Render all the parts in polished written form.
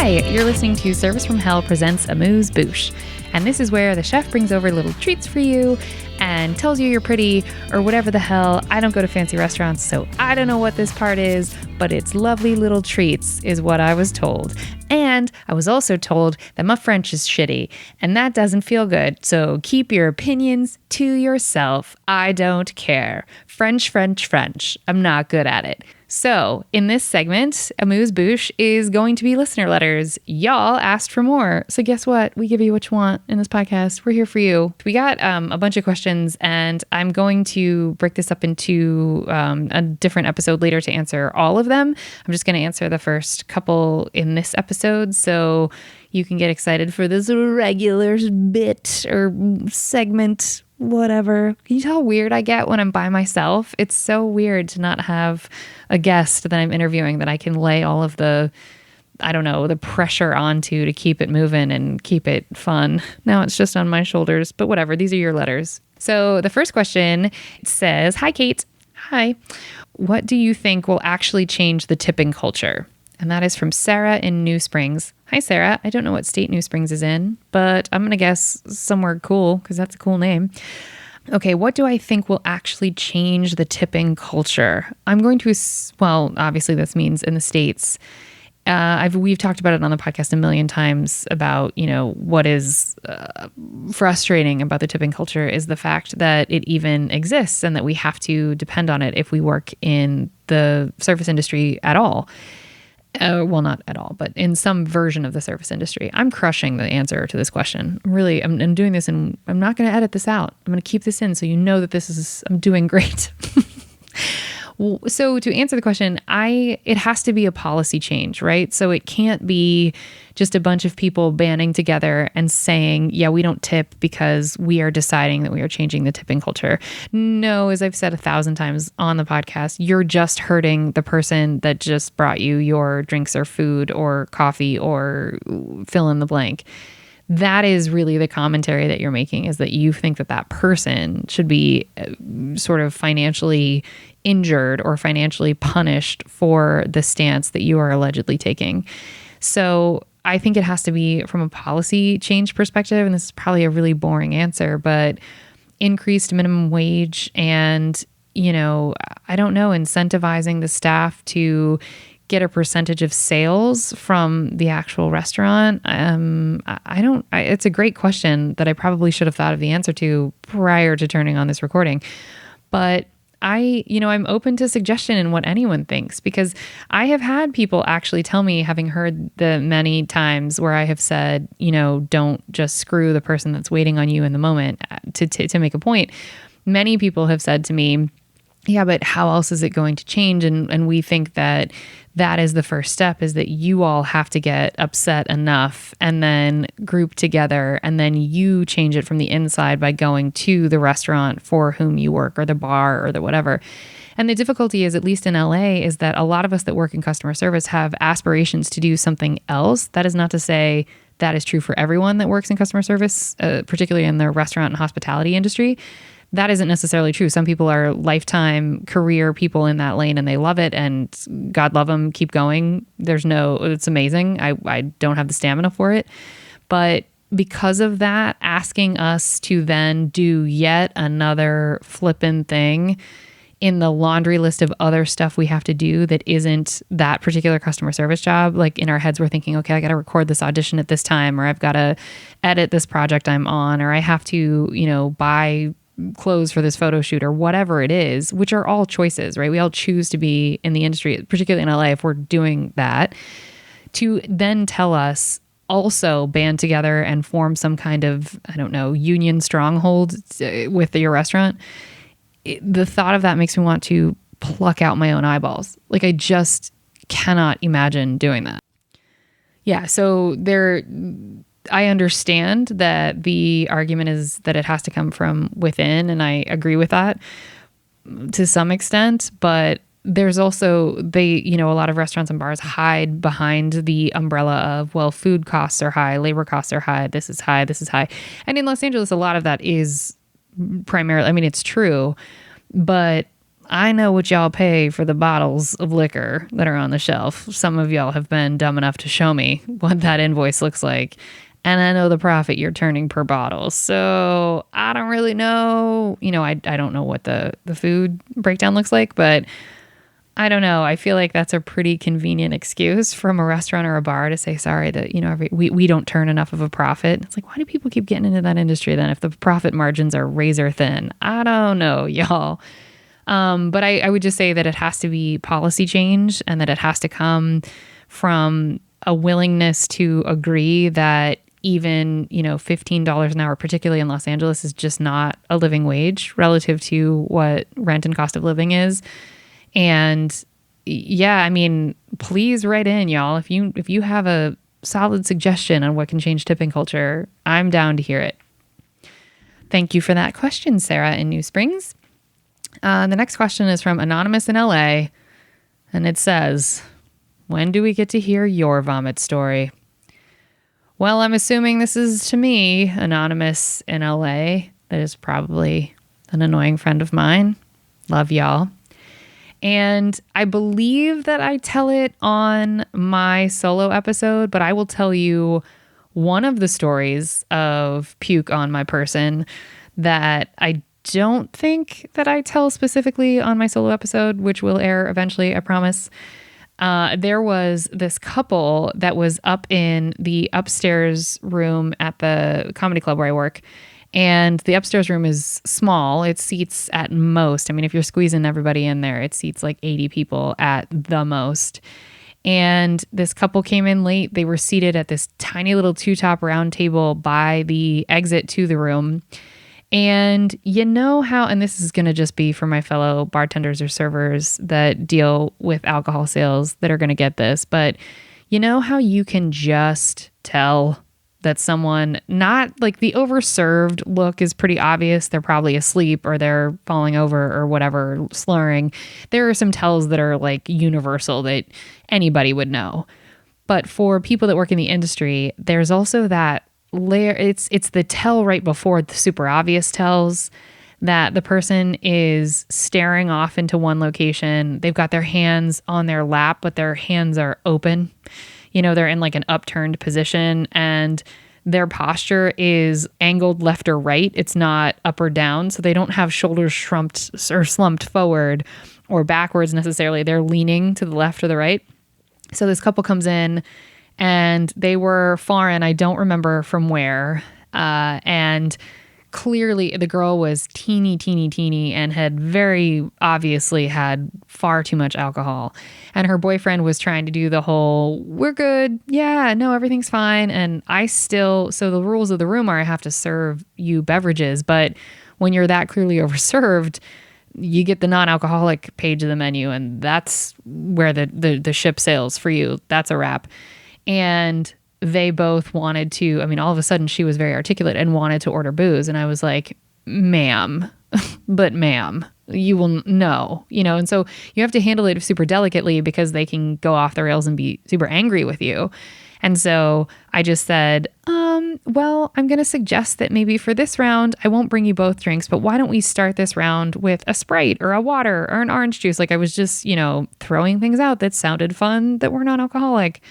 Hi, you're listening to Service from Hell presents Amuse, Bouche. And this is where the chef brings over little treats for you and tells you you're pretty or whatever the hell. I don't go to fancy restaurants, so I don't know what this part is, but it's lovely little treats is what I was told. And I was also told that my French is shitty, and that doesn't feel good. So keep your opinions to yourself. I don't care. French. I'm not good at it. So in this segment, Amuse Bouche is going to be listener letters. Y'all asked for more. So guess what? We give you what you want in this podcast. We're here for you. We got a bunch of questions, and I'm going to break this up into a different episode later to answer all of them. I'm just going to answer the first couple in this episode. So you can get excited for this regular bit or segment, whatever. Can you tell how weird I get when I'm by myself? It's so weird to not have a guest that I'm interviewing that I can lay all of the, the pressure onto to keep it moving and keep it fun. Now it's just on my shoulders, but whatever. These are your letters. So the first question says, "Hi, Kate. Hi. What do you think will actually change the tipping culture?" And that is from Sarah in New Springs. Hi, Sarah. I don't know what state New Springs is in, but I'm going to guess somewhere cool because that's a cool name. Okay, what do I think will actually change the tipping culture? I'm going to, obviously this means in the States. We've talked about it on the podcast a million times about, what is frustrating about the tipping culture is the fact that it even exists and that we have to depend on it if we work in the service industry at all. Well, not at all, but in some version of the service industry. I'm crushing the answer to this question. Really, I'm doing this and I'm not going to edit this out. I'm going to keep this in so you know that I'm doing great. So to answer the question, it has to be a policy change, right? So it can't be just a bunch of people banding together and saying, yeah, we don't tip because we are deciding that we are changing the tipping culture. No, as I've said 1,000 times on the podcast, you're just hurting the person that just brought you your drinks or food or coffee or fill in the blank. That is really the commentary that you're making, is that you think that person should be sort of financially injured or financially punished for the stance that you are allegedly taking. So I think it has to be from a policy change perspective, and this is probably a really boring answer, but increased minimum wage and, incentivizing the staff to get a percentage of sales from the actual restaurant. It's a great question that I probably should have thought of the answer to prior to turning on this recording. But I'm open to suggestion in what anyone thinks, because I have had people actually tell me, having heard the many times where I have said, don't just screw the person that's waiting on you in the moment to make a point. Many people have said to me, yeah, but how else is it going to change? And we think that is the first step, is that you all have to get upset enough and then group together, and then you change it from the inside by going to the restaurant for whom you work, or the bar, or the whatever. And the difficulty is, at least in LA, is that a lot of us that work in customer service have aspirations to do something else. That is not to say that is true for everyone that works in customer service, particularly in the restaurant and hospitality industry. That isn't necessarily true. Some people are lifetime career people in that lane and they love it, and God love them, keep going. It's amazing. I don't have the stamina for it. But because of that, asking us to then do yet another flippin' thing in the laundry list of other stuff we have to do that isn't that particular customer service job. Like in our heads, we're thinking, okay, I got to record this audition at this time, or I've got to edit this project I'm on, or I have to, buy clothes for this photo shoot, or whatever it is, which are all choices, right? We all choose to be in the industry, particularly in LA, if we're doing that, to then tell us also band together and form some kind of, union stronghold with your restaurant. The thought of that makes me want to pluck out my own eyeballs. Like, I just cannot imagine doing that. Yeah. So I understand that the argument is that it has to come from within, and I agree with that to some extent, but there's also, a lot of restaurants and bars hide behind the umbrella of, well, food costs are high, labor costs are high, this is high. And in Los Angeles, a lot of that is primarily, it's true, but I know what y'all pay for the bottles of liquor that are on the shelf. Some of y'all have been dumb enough to show me what that invoice looks like. And I know the profit you're turning per bottle. So I don't really know. I don't know what the food breakdown looks like, but I don't know. I feel like that's a pretty convenient excuse from a restaurant or a bar to say, sorry, that, we don't turn enough of a profit. It's like, why do people keep getting into that industry then if the profit margins are razor thin? I don't know, y'all. But I would just say that it has to be policy change, and that it has to come from a willingness to agree that even, $15 an hour, particularly in Los Angeles, is just not a living wage relative to what rent and cost of living is. And yeah, please write in, y'all. If you have a solid suggestion on what can change tipping culture, I'm down to hear it. Thank you for that question, Sarah in New Springs. The next question is from Anonymous in LA, and it says, when do we get to hear your vomit story? Well, I'm assuming this is to me, Anonymous in LA. That is probably an annoying friend of mine. Love y'all. And I believe that I tell it on my solo episode, but I will tell you one of the stories of puke on my person that I don't think that I tell specifically on my solo episode, which will air eventually, I promise. There was this couple that was up in the upstairs room at the comedy club where I work. And the upstairs room is small. It seats at most, if you're squeezing everybody in there, it seats like 80 people at the most. And this couple came in late. They were seated at this tiny little 2-top round table by the exit to the room. And you know how, and this is going to just be for my fellow bartenders or servers that deal with alcohol sales that are going to get this, but you know how you can just tell that someone, not like the overserved look is pretty obvious. They're probably asleep or they're falling over or whatever, slurring. There are some tells that are like universal that anybody would know. But for people that work in the industry, there's also that layer. It's the tell right before the super obvious tells that the person is staring off into one location. They've got their hands on their lap, but their hands are open. They're in like an upturned position, and their posture is angled left or right. It's not up or down. So they don't have shoulders slumped forward or backwards necessarily. They're leaning to the left or the right. So this couple comes in, and they were foreign. I don't remember from where. And clearly the girl was teeny, and had very obviously had far too much alcohol. And her boyfriend was trying to do the whole, we're good. Yeah, no, everything's fine. And so the rules of the room are I have to serve you beverages. But when you're that clearly overserved, you get the non-alcoholic page of the menu. And that's where the ship sails for you. That's a wrap. And they both wanted to, all of a sudden she was very articulate and wanted to order booze. And I was like, ma'am, you will know, and so you have to handle it super delicately because they can go off the rails and be super angry with you. And so I just said, well, I'm going to suggest that maybe for this round, I won't bring you both drinks, but why don't we start this round with a Sprite or a water or an orange juice? Like I was just, throwing things out that sounded fun that were non-alcoholic.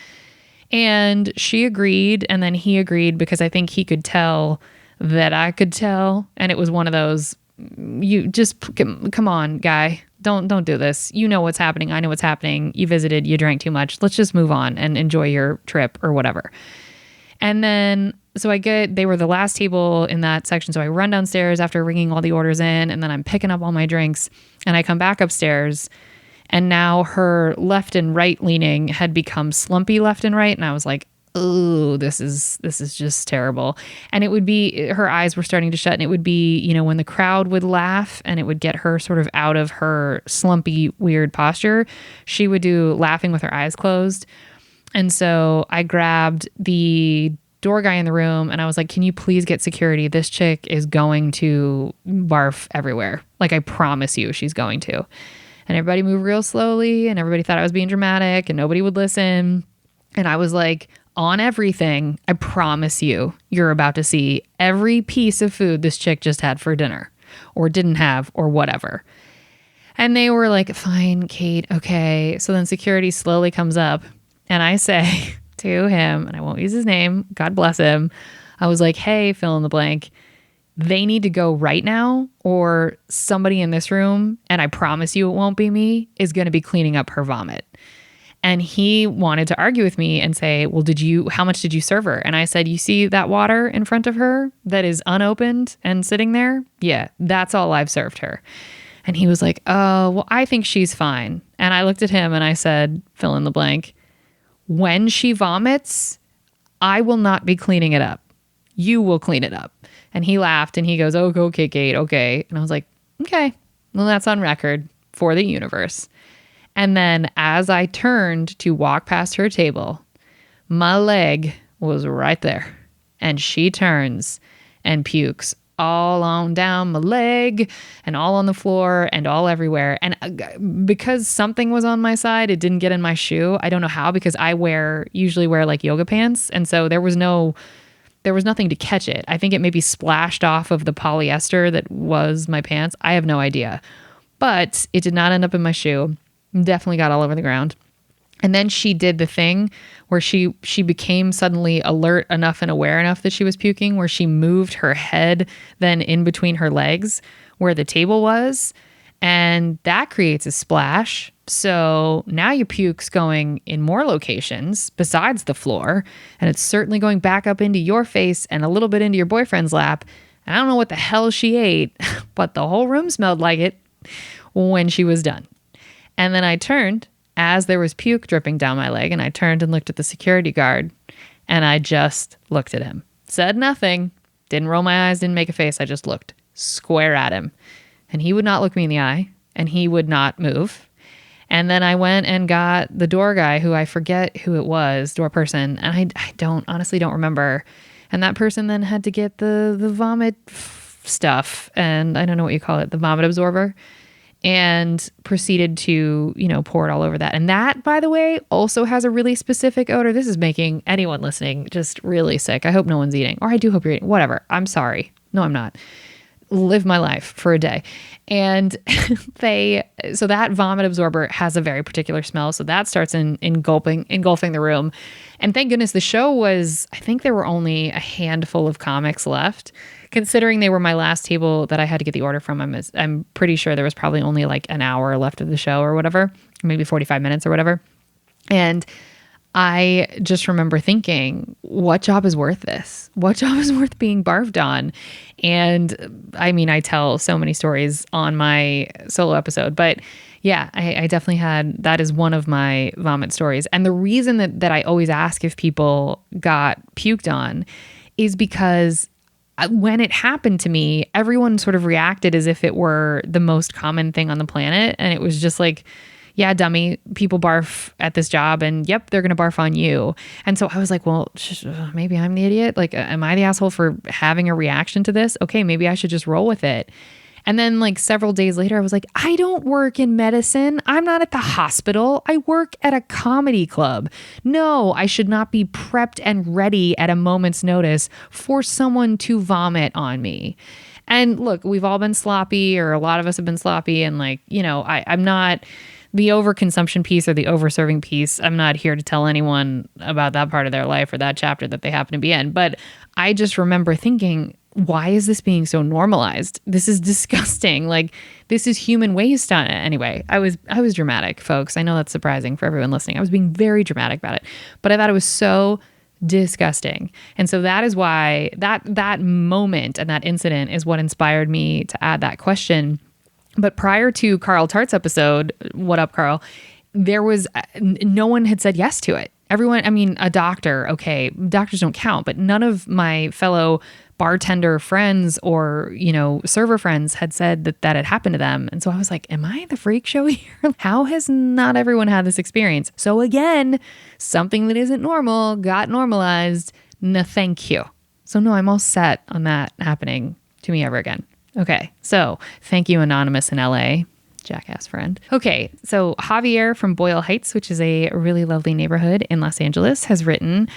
And she agreed, and then he agreed because I think he could tell that I could tell. And it was one of those, you just, come on, guy, don't do this. You know what's happening. I know what's happening. You visited, you drank too much. Let's just move on and enjoy your trip or whatever. And then, so they were the last table in that section. So I run downstairs after ringing all the orders in, and then I'm picking up all my drinks, and I come back upstairs. And now her left and right leaning had become slumpy left and right. And I was like, oh, this is just terrible. And it would be, her eyes were starting to shut, and it would be, when the crowd would laugh and it would get her sort of out of her slumpy, weird posture, she would do laughing with her eyes closed. And so I grabbed the door guy in the room and I was like, can you please get security? This chick is going to barf everywhere. Like, I promise you she's going to. And everybody moved real slowly, and everybody thought I was being dramatic, and nobody would listen. And I was like, on everything, I promise you're about to see every piece of food this chick just had for dinner or didn't have or whatever. And they were like, fine, Kate, okay. So then security slowly comes up and I say to him, and I won't use his name, God bless him. I was like, hey, fill in the blank. They need to go right now, or somebody in this room, and I promise you it won't be me, is going to be cleaning up her vomit. And he wanted to argue with me and say, well, how much did you serve her? And I said, you see that water in front of her that is unopened and sitting there? Yeah, that's all I've served her. And he was like, oh, well, I think she's fine. And I looked at him and I said, fill in the blank. When she vomits, I will not be cleaning it up. You will clean it up. And he laughed and he goes, oh, okay, Kate, okay. And I was like, okay, well, that's on record for the universe. And then as I turned to walk past her table, my leg was right there. And she turns and pukes all on down my leg and all on the floor and all everywhere. And because something was on my side, it didn't get in my shoe. I don't know how, because I usually wear like yoga pants. And so there was nothing to catch it. I think it maybe splashed off of the polyester that was my pants. I have no idea. But it did not end up in my shoe. Definitely got all over the ground. And then she did the thing where she became suddenly alert enough and aware enough that she was puking, where she moved her head then in between her legs where the table was. And that creates a splash. So now your puke's going in more locations besides the floor. And it's certainly going back up into your face and a little bit into your boyfriend's lap. And I don't know what the hell she ate, but the whole room smelled like it when she was done. And then I turned as there was puke dripping down my leg, and I turned and looked at the security guard, and I just looked at him. Said nothing, didn't roll my eyes, didn't make a face. I just looked square at him. And he would not look me in the eye, and he would not move. And then I went and got the door guy, who I forget who it was, door person, and I honestly don't remember. And that person then had to get the vomit stuff, and I don't know what you call it, the vomit absorber, and proceeded to, pour it all over that. And that, by the way, also has a really specific odor. This is making anyone listening just really sick. I hope no one's eating, or I do hope you're eating. Whatever. I'm sorry. No, I'm not. Live my life for a day. And so that vomit absorber has a very particular smell. So that starts engulfing the room. And thank goodness the show was, I think there were only a handful of comics left. Considering they were my last table that I had to get the order from, I'm pretty sure there was probably only like an hour left of the show or whatever, maybe 45 minutes or whatever. And I just remember thinking, what job is worth this? What job is worth being barfed on? And I mean, I tell so many stories on my solo episode, but yeah, I definitely that is one of my vomit stories. And the reason that I always ask if people got puked on is because when it happened to me, everyone sort of reacted as if it were the most common thing on the planet. And it was just like, yeah, dummy, people barf at this job, and yep, they're going to barf on you. And so I was like, well, maybe I'm the idiot. Like, am I the asshole for having a reaction to this? Okay, maybe I should just roll with it. And then like several days later, I was like, I don't work in medicine. I'm not at the hospital. I work at a comedy club. No, I should not be prepped and ready at a moment's notice for someone to vomit on me. And look, we've all been sloppy, or a lot of us have been sloppy. And like, I'm not the overconsumption piece or the overserving piece. I'm not here to tell anyone about that part of their life or that chapter that they happen to be in. But I just remember thinking, why is this being so normalized? This is disgusting. Like, this is human waste. Anyway, I was dramatic, folks. I know that's surprising for everyone listening. I was being very dramatic about it, but I thought it was so disgusting. And so that is why that moment and that incident is what inspired me to add that question. But prior to Carl Tart's episode, what up, Carl? There was no one had said yes to it. Everyone, I mean, a doctor, okay, doctors don't count, but none of my fellow bartender friends or, server friends had said that had happened to them. And so I was like, am I the freak show here? How has not everyone had this experience? So again, something that isn't normal got normalized. No, thank you. So no, I'm all set on that happening to me ever again. Okay, so thank you, Anonymous in LA. Jackass friend. Okay, so Javier from Boyle Heights, which is a really lovely neighborhood in Los Angeles, has written,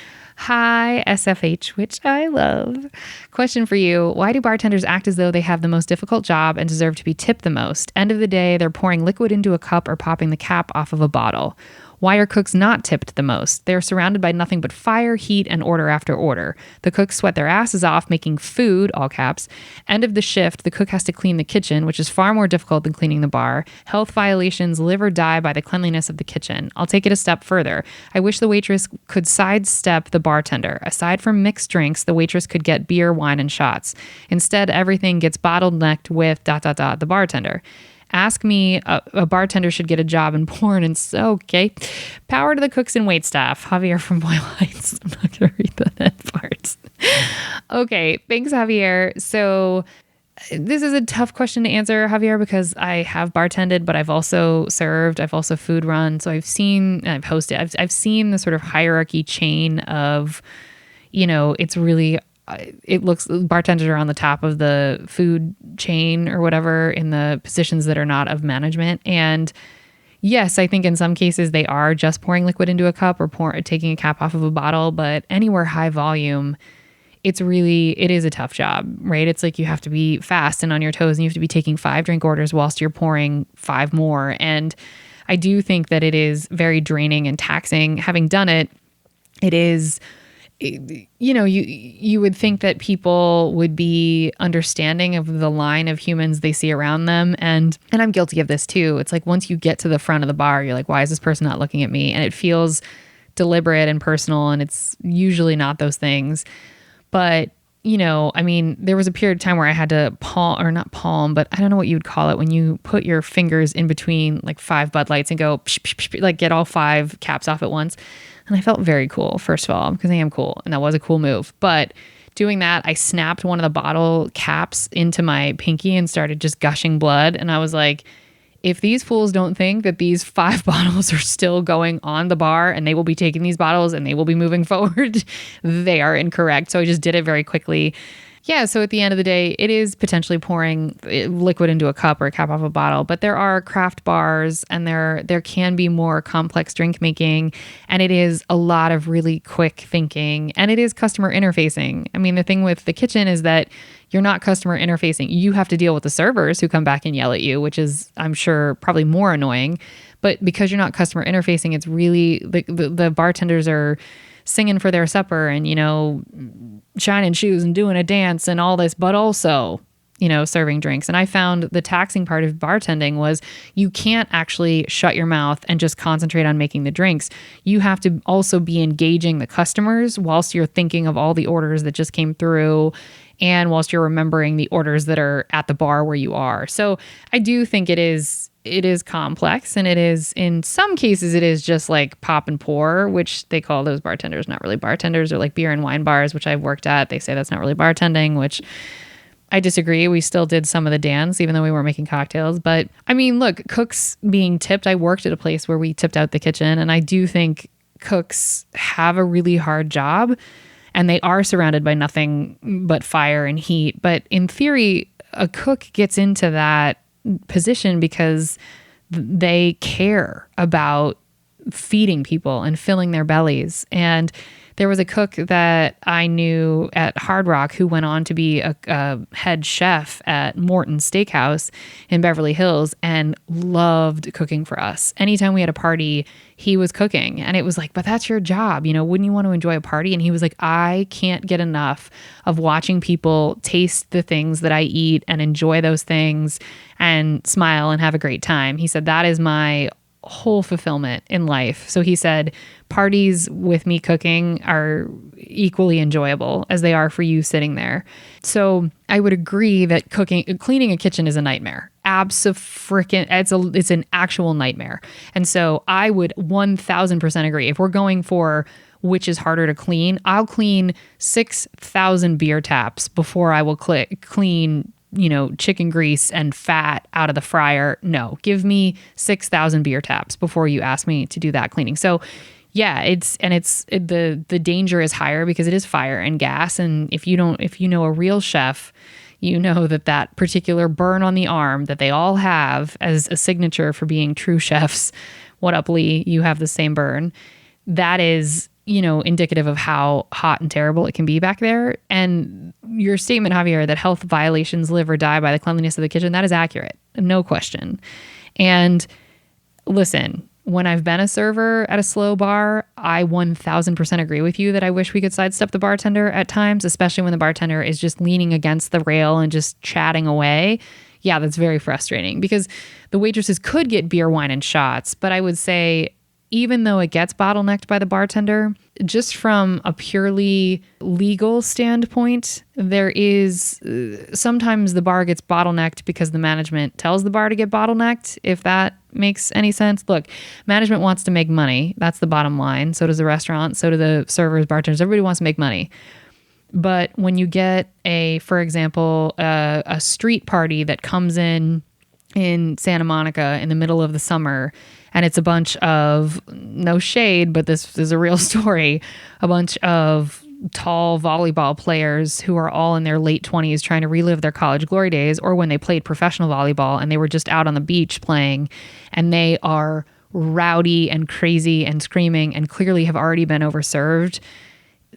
Hi, SFH, which I love. Question for you. Why do bartenders act as though they have the most difficult job and deserve to be tipped the most? End of the day, they're pouring liquid into a cup or popping the cap off of a bottle. Why are cooks not tipped the most? They're surrounded by nothing but fire, heat, and order after order. The cooks sweat their asses off making food, all caps. End of the shift, the cook has to clean the kitchen, which is far more difficult than cleaning the bar. Health violations live or die by the cleanliness of the kitchen. I'll take it a step further. I wish the waitress could sidestep the bartender. Aside from mixed drinks, the waitress could get beer, wine, and shots. Instead, everything gets bottlenecked with ... the bartender. Ask me, a bartender should get a job in porn, and so, okay. Power to the cooks and waitstaff. Javier from Boyle Heights. I'm not going to read the end parts. Okay, thanks, Javier. So this is a tough question to answer, Javier, because I have bartended, but I've also served. I've also food run. So I've hosted. I've seen the sort of hierarchy chain of, it's really... it looks bartenders are on the top of the food chain or whatever in the positions that are not of management. And yes, I think in some cases they are just pouring liquid into a cup or taking a cap off of a bottle, but anywhere high volume, it is a tough job, right? It's like you have to be fast and on your toes and you have to be taking 5 drink orders whilst you're pouring 5 more. And I do think that it is very draining and taxing. Having done it, it is... you would think that people would be understanding of the line of humans they see around them. And I'm guilty of this too. It's like once you get to the front of the bar, you're like, why is this person not looking at me? And it feels deliberate and personal, and it's usually not those things. But, there was a period of time where I had to but I don't know what you would call it when you put your fingers in between like 5 Bud Lights and go, psh, psh, psh, like get all 5 caps off at once. And I felt very cool, first of all, because I am cool. And that was a cool move. But doing that, I snapped one of the bottle caps into my pinky and started just gushing blood. And I was like, if these fools don't think that these 5 bottles are still going on the bar and they will be taking these bottles and they will be moving forward, they are incorrect. So I just did it very quickly. Yeah, so at the end of the day, it is potentially pouring liquid into a cup or a cap off a bottle, but there are craft bars and there can be more complex drink making, and it is a lot of really quick thinking, and it is customer interfacing. I mean, the thing with the kitchen is that you're not customer interfacing. You have to deal with the servers who come back and yell at you, which is, I'm sure, probably more annoying. But because you're not customer interfacing, it's really, the bartenders are singing for their supper and, shining shoes and doing a dance and all this, but also, serving drinks. And I found the taxing part of bartending was you can't actually shut your mouth and just concentrate on making the drinks. You have to also be engaging the customers whilst you're thinking of all the orders that just came through and whilst you're remembering the orders that are at the bar where you are. So I do think it is complex, and it is, in some cases, it is just like pop and pour, which they call those bartenders not really bartenders, or like beer and wine bars, which I've worked at. They say that's not really bartending, which I disagree. We still did some of the dance, even though we weren't making cocktails. But I mean, look, cooks being tipped. I worked at a place where we tipped out the kitchen, and I do think cooks have a really hard job, and they are surrounded by nothing but fire and heat. But in theory, a cook gets into that position because they care about feeding people and filling their bellies. And there was a cook that I knew at Hard Rock who went on to be a head chef at Morton's Steakhouse in Beverly Hills and loved cooking for us. Anytime we had a party, he was cooking. And it was like, but that's your job. Wouldn't you want to enjoy a party? And he was like, I can't get enough of watching people taste the things that I eat and enjoy those things and smile and have a great time. He said, that is my whole fulfillment in life. So he said, parties with me cooking are equally enjoyable as they are for you sitting there. So I would agree that cleaning a kitchen is a nightmare. It's an actual nightmare. And so I would 1000% agree. If we're going for which is harder to clean, I'll clean 6,000 beer taps before I will clean chicken grease and fat out of the fryer. No, give me 6,000 beer taps before you ask me to do that cleaning. So yeah, the danger is higher because it is fire and gas. And if you know a real chef, you know that particular burn on the arm that they all have as a signature for being true chefs. What up, Lee? You have the same burn. That is indicative of how hot and terrible it can be back there. And your statement, Javier, that health violations live or die by the cleanliness of the kitchen, that is accurate. No question. And listen, when I've been a server at a slow bar, I 1000% agree with you that I wish we could sidestep the bartender at times, especially when the bartender is just leaning against the rail and just chatting away. Yeah, that's very frustrating because the waitresses could get beer, wine, and shots. But I would say, even though it gets bottlenecked by the bartender, just from a purely legal standpoint, there is sometimes the bar gets bottlenecked because the management tells the bar to get bottlenecked, if that makes any sense. Look, management wants to make money. That's the bottom line. So does the restaurant. So do the servers, bartenders. Everybody wants to make money. But when you get for example, a street party that comes in Santa Monica in the middle of the summer, and it's a bunch of, no shade, but this is a real story, a bunch of tall volleyball players who are all in their late 20s trying to relive their college glory days, or when they played professional volleyball and they were just out on the beach playing, and they are rowdy and crazy and screaming and clearly have already been overserved.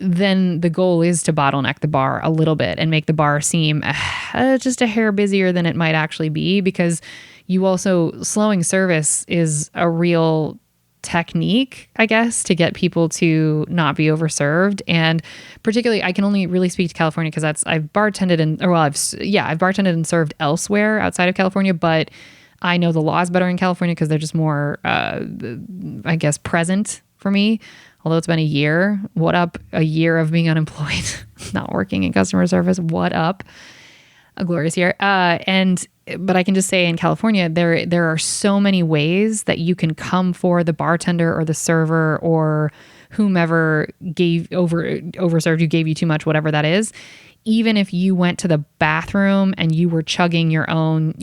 Then the goal is to bottleneck the bar a little bit and make the bar seem just a hair busier than it might actually be, because you also, slowing service is a real technique, I guess, to get people to not be overserved. And particularly, I can only really speak to California because I've bartended I've bartended and served elsewhere outside of California, but I know the laws better in California because they're just more, I guess, present for me. Although it's been a year. What up? A year of being unemployed, not working in customer service. What up? A glorious year. But I can just say in California, there are so many ways that you can come for the bartender or the server or whomever overserved you, gave you too much, whatever that is. Even if you went to the bathroom and you were chugging your own,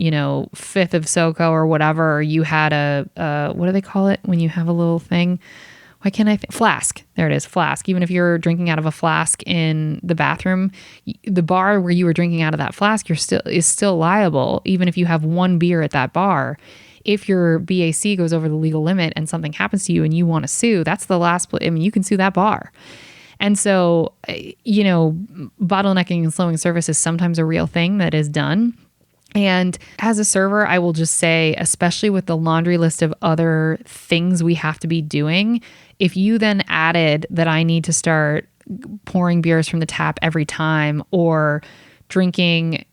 fifth of SoCo or whatever, or you had a what do they call it when you have a little thing? Why can't I think? Flask. There it is, flask. Even if you're drinking out of a flask in the bathroom, the bar where you were drinking out of that flask, is still liable, even if you have one beer at that bar. If your BAC goes over the legal limit and something happens to you and you want to sue, that's the last place. I mean, you can sue that bar. And so, bottlenecking and slowing service is sometimes a real thing that is done. And as a server, I will just say, especially with the laundry list of other things we have to be doing, if you then added that I need to start pouring beers from the tap every time, or pouring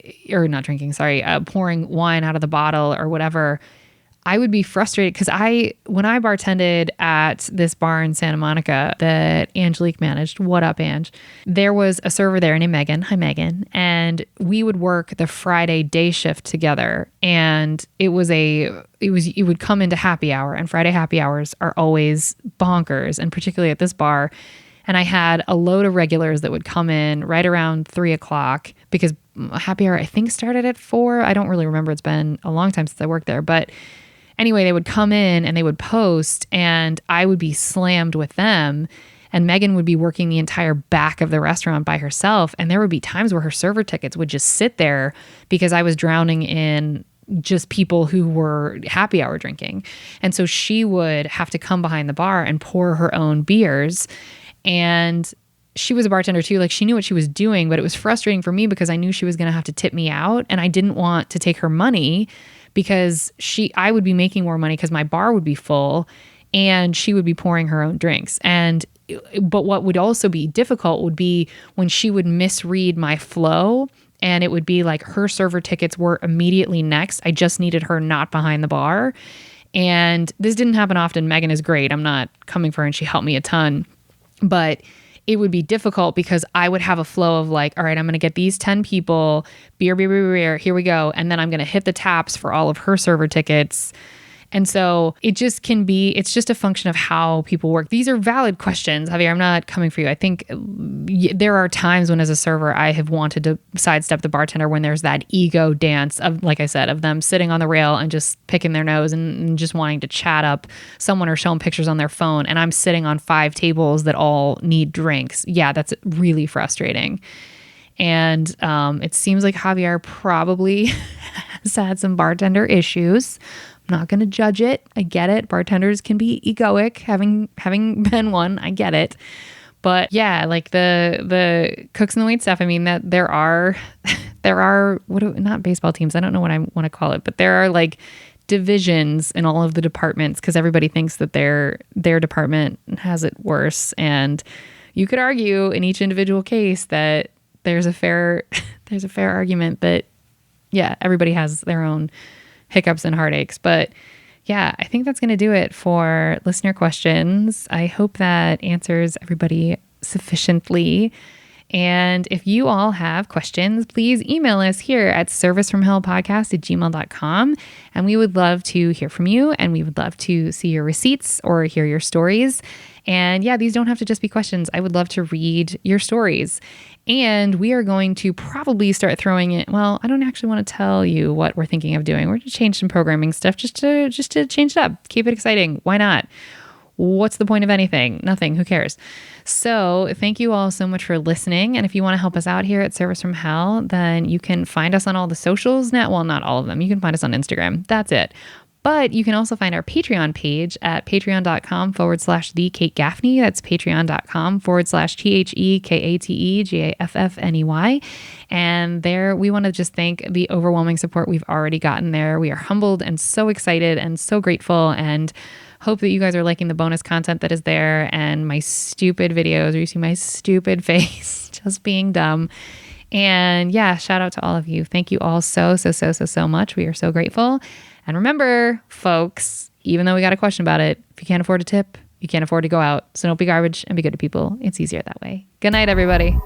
wine out of the bottle or whatever, I would be frustrated because when I bartended at this bar in Santa Monica that Angelique managed, what up, Ange? There was a server there named Megan. Hi, Megan. And we would work the Friday day shift together. And it would come into happy hour, and Friday happy hours are always bonkers, and particularly at this bar. And I had a load of regulars that would come in right around 3:00 because happy hour, I think, started at 4. I don't really remember. It's been a long time since I worked there, but anyway, they would come in and they would post, and I would be slammed with them. And Megan would be working the entire back of the restaurant by herself. And there would be times where her server tickets would just sit there because I was drowning in just people who were happy hour drinking. And so she would have to come behind the bar and pour her own beers. And she was a bartender too. Like, she knew what she was doing, but it was frustrating for me because I knew she was going to have to tip me out, and I didn't want to take her money because I would be making more money because my bar would be full and she would be pouring her own drinks. But what would also be difficult would be when she would misread my flow, and it would be like her server tickets were immediately next. I just needed her not behind the bar. And this didn't happen often. Megan is great. I'm not coming for her, and she helped me a ton. But it would be difficult because I would have a flow of like, all right, I'm going to get these 10 people, beer, here we go. And then I'm going to hit the taps for all of her server tickets. And so it's just a function of how people work. These are valid questions, Javier. I'm not coming for you. I think there are times when, as a server, I have wanted to sidestep the bartender when there's that ego dance of, like I said, of them sitting on the rail and just picking their nose and just wanting to chat up someone or show them pictures on their phone. And I'm sitting on 5 tables that all need drinks. Yeah, that's really frustrating. And it seems like Javier probably has had some bartender issues. Not going to judge it. I get it. Bartenders can be egoic, having been one. I get it. But yeah, like the cooks and the wait staff, I mean, that there are not baseball teams. I don't know what I want to call it, but there are like divisions in all of the departments because everybody thinks that their department has it worse. And you could argue in each individual case that there's a fair argument that, yeah, everybody has their own hiccups and heartaches. But yeah, I think that's going to do it for listener questions. I hope that answers everybody sufficiently. And if you all have questions, please email us here at servicefromhellpodcast@gmail.com. And we would love to hear from you, and we would love to see your receipts or hear your stories. And yeah, these don't have to just be questions. I would love to read your stories. And we are going to probably start throwing it. Well, I don't actually want to tell you what we're thinking of doing. We're going to change some programming stuff just to change it up. Keep it exciting. Why not? What's the point of anything? Nothing. Who cares? So thank you all so much for listening. And if you want to help us out here at Service from Hell, then you can find us on all the socials. Well, not all of them. You can find us on Instagram. That's it. But you can also find our Patreon page at patreon.com/The Kate Gaffney. That's patreon.com/THEKATEGAFFNEY. And there we want to just thank the overwhelming support we've already gotten there. We are humbled and so excited and so grateful, and hope that you guys are liking the bonus content that is there and my stupid videos where you see my stupid face just being dumb. And yeah, shout out to all of you. Thank you all so much. We are so grateful. And remember, folks, even though we got a question about it, if you can't afford a tip, you can't afford to go out. So don't be garbage and be good to people. It's easier that way. Good night, everybody.